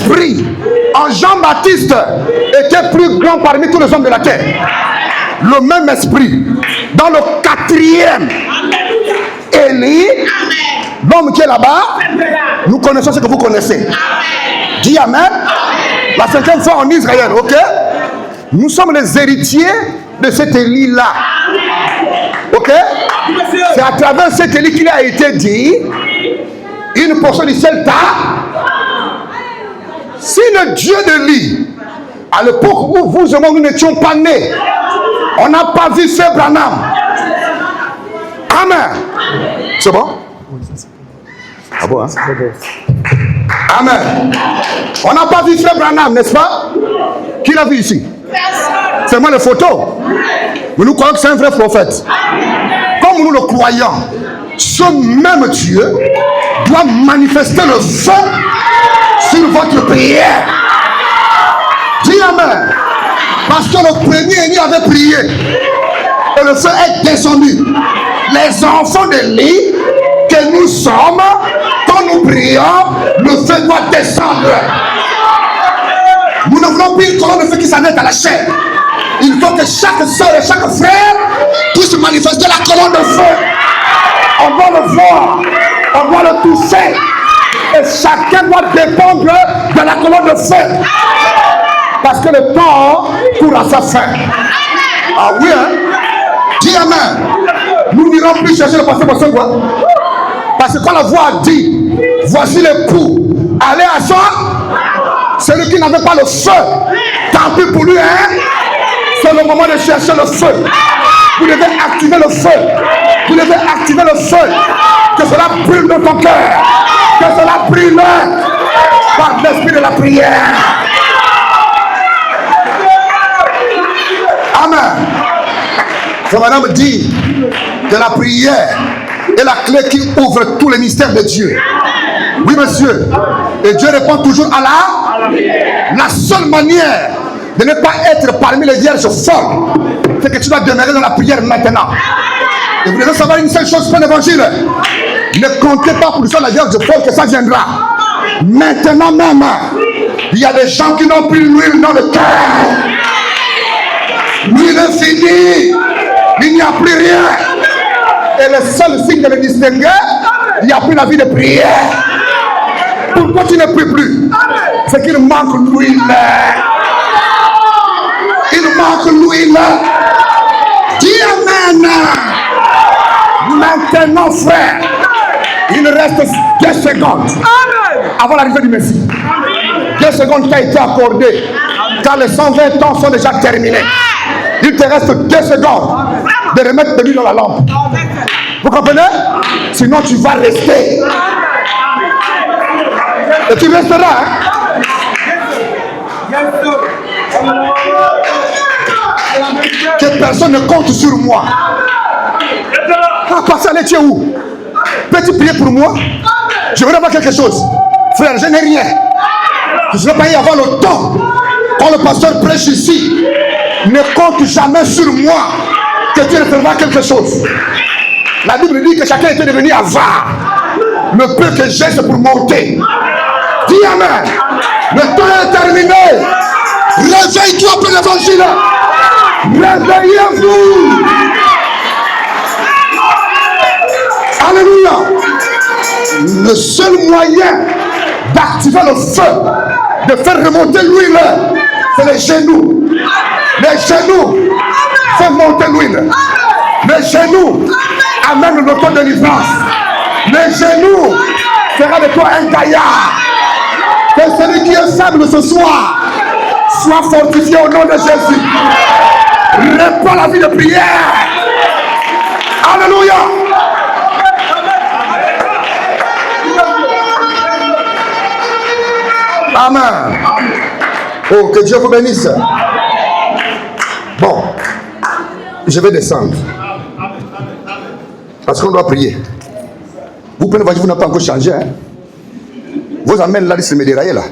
esprit en Jean-Baptiste était plus grand parmi tous les hommes de la terre. Le même esprit. Dans le 4e Élie, l'homme qui est là-bas, nous connaissons ce que vous connaissez. Dis Amen. La 5e fois en Israël, ok? Nous sommes les héritiers de cet Élie-là. Ok? C'est à travers cet Élie qu'il a été dit, une portion du ciel t'a. Si le Dieu d'Élie, à l'époque où vous et moi nous n'étions pas nés, on n'a pas vu Frère Branham. Amen. C'est bon? Ah bon, hein? Amen. On n'a pas vu Frère Branham, n'est-ce pas? Qui l'a vu ici? C'est moi les photos. Mais nous croyons que c'est un vrai prophète. Comme nous le croyons, ce même Dieu doit manifester le feu sur votre prière. Dis Amen. Parce que le premier Élie avait prié et le feu est descendu. Les enfants d'Élie que nous sommes, quand nous prions, le feu doit descendre. Nous ne voulons plus une colonne de feu qui s'arrête à la chair. Il faut que chaque soeur et chaque frère puisse manifester la colonne de feu. On doit le voir, on doit le toucher. Et chacun doit dépendre de la colonne de feu. Parce que le temps court à sa fin. Ah oui, hein? Dis Amen. Nous n'irons plus chercher le pasteur quoi? Parce que quand la voix a dit, voici l'époux, allez à soi. Celui qui n'avait pas le feu, tant pis pour lui, hein? C'est le moment de chercher le feu. Vous devez activer le feu. Vous devez activer le feu. Que cela brûle dans ton cœur. Que cela brûle par l'esprit de la prière. Amen. C'est madame dit que la prière est la clé qui ouvre tous les mystères de Dieu. Oui, monsieur. Et Dieu répond toujours à la seule manière de ne pas être parmi les vierges folles, c'est que tu dois demeurer dans la prière maintenant. Et vous devez savoir une seule chose pour l'évangile. Ne comptez pas pour la vierge folle que ça viendra. Maintenant même, il y a des gens qui n'ont plus l'huile dans le cœur. L'huile est finie. Il n'y a plus rien. Et le seul signe de le distinguer, il n'y a plus la vie de prière. Pourquoi tu ne pries plus? C'est qu'il manque l'huile. Il manque l'huile. Dis Amen. Maintenant, frère, il reste 2 secondes avant l'arrivée du Messie. 2 secondes qui a été accordée, car les 120 ans sont déjà terminés. Il te reste 2 secondes de remettre de l'huile dans la lampe. Vous comprenez? Sinon, tu vas rester. Et tu resteras. Hein? Que personne ne compte sur moi. Ah, passer à tu es où? Peux-tu prier pour moi? Je veux avoir quelque chose. Frère, je n'ai rien. Je ne vais pas y avoir le temps. Quand le pasteur prêche ici, ne compte jamais sur moi que tu recevras quelque chose. La Bible dit que chacun était devenu avare. Le peu que j'ai, c'est pour monter. Dis Amen. Le temps est terminé. Réveille-toi pour l'évangile. Réveillez-vous. Alléluia. Le seul moyen d'activer le feu, de faire remonter l'huile, c'est les genoux. Les genoux font monter l'huile. Les genoux amènent l'autodélivrance. Les genoux fera de toi un gaillard. Que celui qui est faible ce soir soit fortifié au nom de Jésus. Répands la vie de prière. Alléluia. Amen. Oh, que Dieu vous bénisse. Bon, je vais descendre. Parce qu'on doit prier. Vous prenez votre, vous n'avez pas encore changé. Hein? Vos amènes là, ils se me déraillent là.